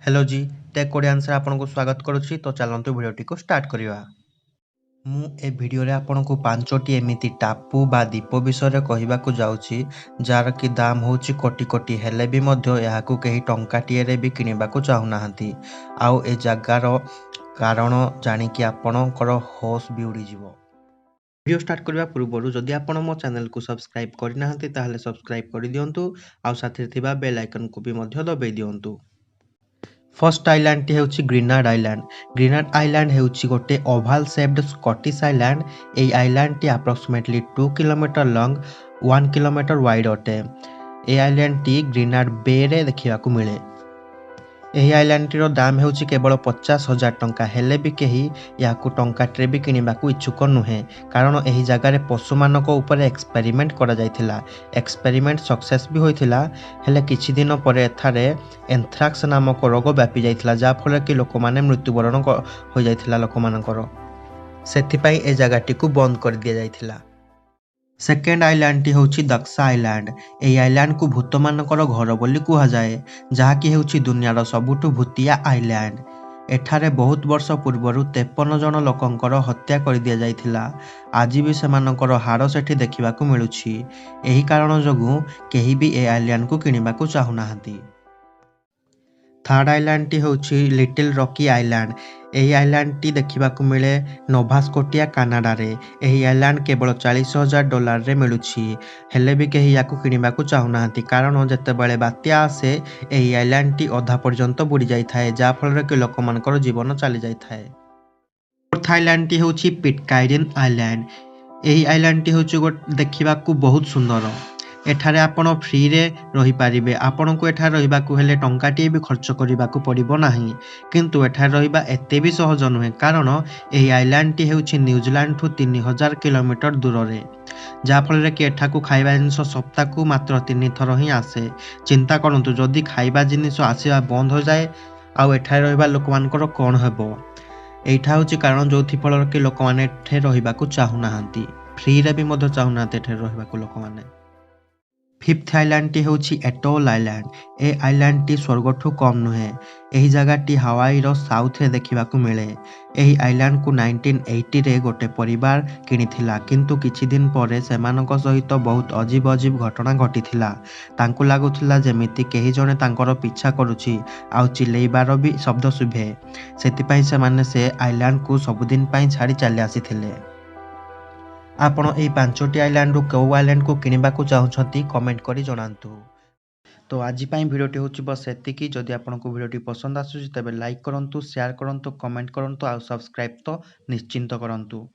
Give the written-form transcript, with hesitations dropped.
Hello जी, take कोडियन से आपको स्वागत करुच्ची। तो चलतु भिडियोटी को स्टार्ट करवा। मु ए भिडियो रे आपको 5टी एमिति टापू बा दीप विषय कहवाक जाऊँगी जार कि दाम होची कोटी कोटी हेले भी मध्य याकू कहीं टंकाटिए रे भी किनिबाकू चाहुनाहांती। आउ ए जगार कारण जानिकी आपणकर होश भी उड़ीजिव। वीडियो स्टार्ट करने पूर्व जदि आप मो चैनल को सब्सक्राइब करना ताहले सब्सक्राइब कर दिंतु आउ साथी थिबा बेल आइकन को भी मध्य दबाई दिंतु। फर्स्ट आइलैंड टी हेउची ग्रीनार्ड आइलैंड। ग्रीनार्ड आइलैंड हेउची गोटे ओभाल शेप्ड स्कॉटिश आइलैंड। ए आइलैंड टी approximately 2 kilometre long 1 kilometre wide अटे। ए आइलैंड टी ग्रीनार्ड बे रे देखिबाकू मिले। एही आइलैंड टीर दाम हेउची केवल 50,000 टंका हेले भी कहीं याकू टंकाटे भी किनिबाकू इच्छुक नुहे कारण एही जगार पशु मानक ऊपर एक्सपेरिमेंट करा जायथिला। एक्सपेरिमेंट सक्सेस भी होइथिला हेले किछि दिन परे एथारे एंथ्राक्स नामक रोग व्यापी जायथिला जा फल कि लोक माने मृत्युवरण हो जायथिला लोक मानकर। सेथिपाई ए जगाटी को बंद कर दिया जायथिला। सेकेंड आइलैंड टी होची दक्षा आइलैंड। ए आइलैंड को भूत मानकर घर बोली कुहा जाए जहाँकि हेउची दुनियार सबुठु भूतिया आइलैंड। एठारे बहुत वर्ष पूर्वरु 53 जन लोकंकर हत्या कर दिया जायथिला। आज भी सेमानकर हाड़ सेठी देखिबाकू मिलुछि। एही कारण जोगु केही भी ए आइलैंड को किनिबाकू चाहुनाहांती। थर्ड आइलैंड टी होची लिटिल रॉकी आइलैंड। एही आइलैंड टी देखिबाकू मिले नोवा स्कोटिया कनाडा रे। एही आइलैंड केवल $40,000 रे मिलुछि हेले भी केही याकू किनिबाकू चाहुनाहांती कारण जेतेबेले बात्या आसे एही आइलैंड टी अधा पर्यंत बुड़ी जाइथाए जा फल कि लोकमानकर जीवन चली जाइथाए। फोर्थ आइलैंड टी होची पिटकाइरिन आइलैंड। एही आइलैंड टी होची देखिबाकू बहुत सुंदर। एठारे आपण फ्री रे रही पारिबे। आपण को एठारे रहिबाकू हेले टंकाटी भी खर्च करिबाकू पड़िबो नाही किंतु एठारे रहिबा एते भी सहज नुहे कारण एही आइलैंड टी हेउची न्यूजीलैंड ठू 3000 किलोमीटर दूर रे जा फल कि एठाकू खाइबा जिनिस सप्ताह को मात्र 3 थर ही आसे। चिंता करंतु जदि खाइबा जिनिस आसीबा बंद हो जाए आउ एठारे रहिबा लोक मानकर कोन हेबो। एठा होची कारण जोथि फल कि लोक माने एठे रहिबाकू चाहुनाहांती फ्री रे भी मध्य चाहुनाहांती एठे रहिबाकू लोक माने। फिफ्थ आइलैंड टी होची एटोल आइलैंड। ए आइलैंड टी स्वर्गठू कम नुहे। एही जगह टी हवाई रो साउथ रे देखिबाकू मिले। एही आइलैंड को 1980 रे गोटे परिवार किनिथिला किंतु किछि दिन परे सेमानक सहित बहुत अजीब अजीब घटना घटिथिला। तांकू लागुथिला जेमिति केही जणे तांकर पीछा करूछि आउ चिलेइबार भी शब्द सुभे। सेतिपई सेमाने से आइलैंड को सबुदिन पई छाड़ी चली आसीथिले। आपण एही 5टी आइलैंड रो केउ आइलैंड को किनिबाकू चाहुछंती कमेंट करी जणांतु। तो आज पई वीडियोटी होची बस एतिकी। जदि आपनको वीडियोटी पसंद आसुछि तबे लाइक करंतु शेयर करंतु कमेंट करंतु आ सब्सक्राइब तो निश्चिंत करंतु।